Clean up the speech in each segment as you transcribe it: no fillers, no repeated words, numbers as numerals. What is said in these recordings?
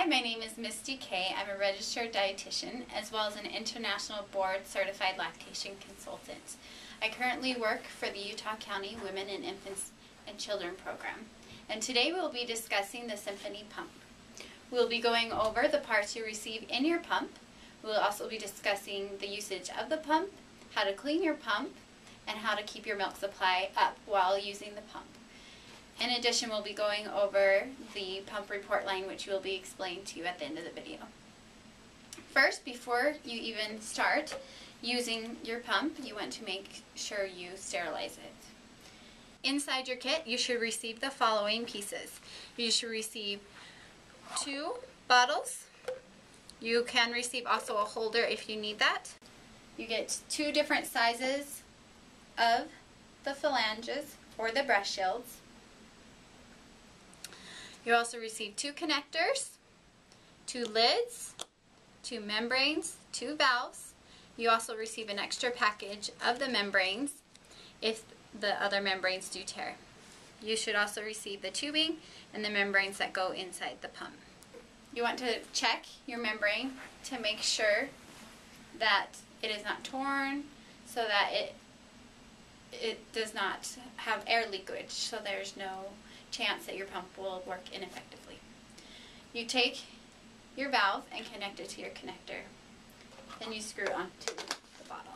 Hi, my name is Misty Kay. I'm a registered dietitian as well as an international board certified lactation consultant. I currently work for the Utah County Women and Infants and Children program. And today we'll be discussing the Symphony pump. We'll be going over the parts you receive in your pump. We'll also be discussing the usage of the pump, how to clean your pump, and how to keep your milk supply up while using the pump. In addition, we'll be going over the pump report line, which will be explained to you at the end of the video. First, before you even start using your pump, you want to make sure you sterilize it. Inside your kit, you should receive the following pieces. You should receive 2 bottles. You can receive also a holder if you need that. You get 2 different sizes of the phalanges or the breast shields. You also receive 2 connectors, 2 lids, 2 membranes, 2 valves. You also receive an extra package of the membranes if the other membranes do tear. You should also receive the tubing and the membranes that go inside the pump. You want to check your membrane to make sure that it is not torn, so that it does not have air leakage, so there's no chance that your pump will work ineffectively. You take your valve and connect it to your connector. Then you screw it onto the bottle.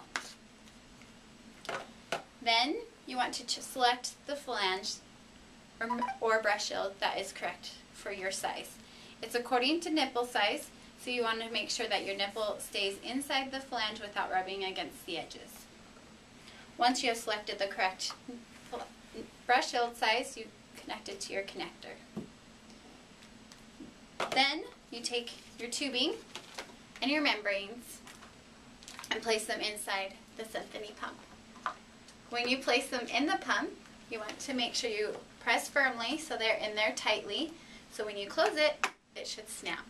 Then you want to select the flange or breast shield that is correct for your size. It's according to nipple size, so you want to make sure that your nipple stays inside the flange without rubbing against the edges. Once you have selected the correct breast shield size, you connect it to your connector. Then you take your tubing and your membranes and place them inside the Symphony pump. When you place them in the pump, you want to make sure you press firmly so they're in there tightly, so when you close it, it should snap.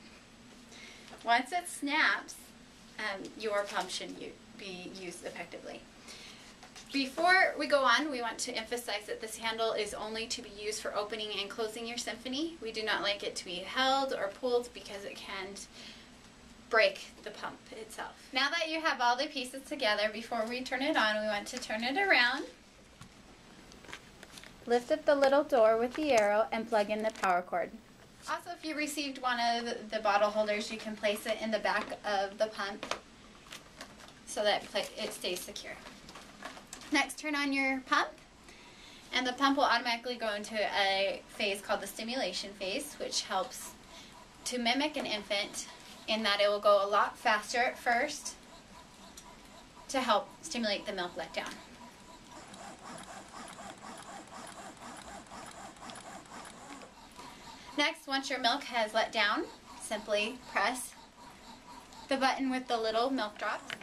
Once it snaps, your pump should be used effectively. Before we go on, we want to emphasize that this handle is only to be used for opening and closing your Symphony. We do not like it to be held or pulled because it can break the pump itself. Now that you have all the pieces together, before we turn it on, we want to turn it around. Lift up the little door with the arrow and plug in the power cord. Also, if you received one of the bottle holders, you can place it in the back of the pump so that it stays secure. Next, turn on your pump, and the pump will automatically go into a phase called the stimulation phase, which helps to mimic an infant in that it will go a lot faster at first to help stimulate the milk letdown. Next, once your milk has let down, simply press the button with the little milk drops,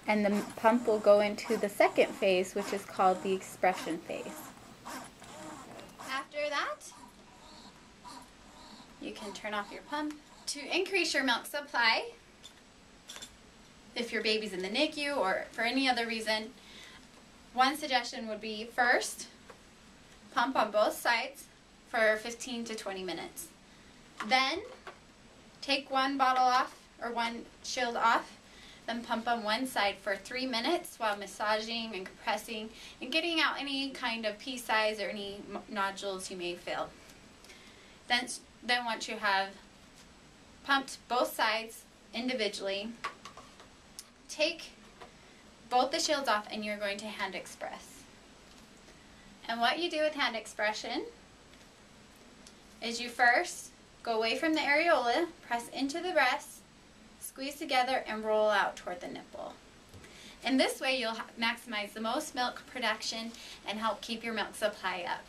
and the pump will go into the second phase, which is called the expression phase. After that, you can turn off your pump. To increase your milk supply, if your baby's in the NICU or for any other reason, one suggestion would be first, pump on both sides for 15 to 20 minutes. Then, take one bottle off or one shield off, then pump on one side for 3 minutes while massaging and compressing and getting out any kind of pea size or any nodules you may feel. Then once you have pumped both sides individually, take both the shields off and you're going to hand express. And what you do with hand expression is you first go away from the areola, press into the breast, squeeze together, and roll out toward the nipple. In this way, you'll maximize the most milk production and help keep your milk supply up.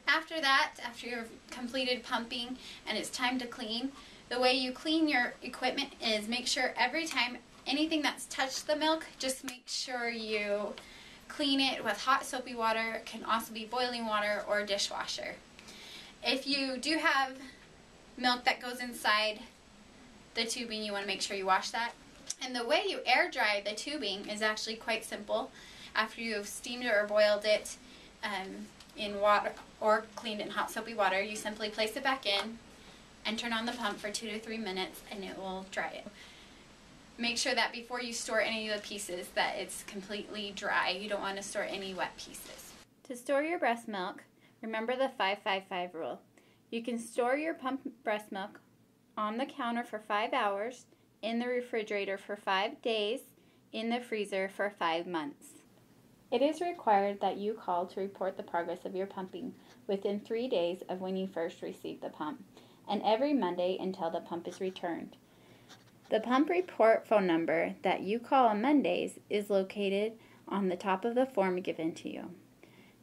After that, after you've completed pumping and it's time to clean, the way you clean your equipment is make sure every time anything that's touched the milk, just make sure you clean it with hot soapy water. It can also be boiling water or dishwasher. If you do have milk that goes inside the tubing, you want to make sure you wash that. And the way you air dry the tubing is actually quite simple. After you've steamed it or boiled it in water or cleaned it in hot soapy water, you simply place it back in and turn on the pump for 2 to 3 minutes and it will dry it. Make sure that before you store any of the pieces that it's completely dry. You don't want to store any wet pieces. To store your breast milk, remember the 5-5-5 rule. You can store your pump breast milk on the counter for 5 hours, in the refrigerator for 5 days, in the freezer for 5 months. It is required that you call to report the progress of your pumping within 3 days of when you first received the pump, and every Monday until the pump is returned. The pump report phone number that you call on Mondays is located on the top of the form given to you.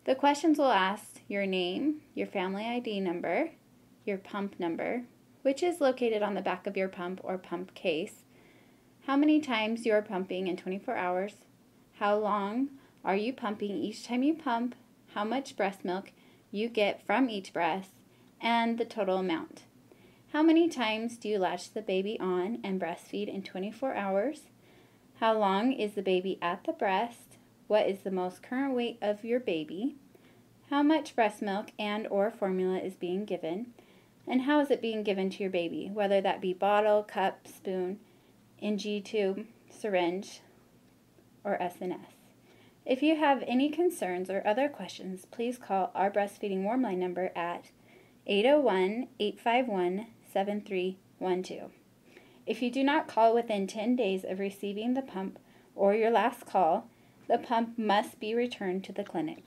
The questions will ask your name, your family ID number, your pump number, which is located on the back of your pump or pump case, how many times you are pumping in 24 hours, how long are you pumping each time you pump, how much breast milk you get from each breast, and the total amount. How many times do you latch the baby on and breastfeed in 24 hours? How long is the baby at the breast? What is the most current weight of your baby? How much breast milk and or formula is being given? And how is it being given to your baby, whether that be bottle, cup, spoon, NG tube, syringe, or SNS. If you have any concerns or other questions, please call our breastfeeding warm line number at 801-851-7312. If you do not call within 10 days of receiving the pump or your last call, the pump must be returned to the clinic.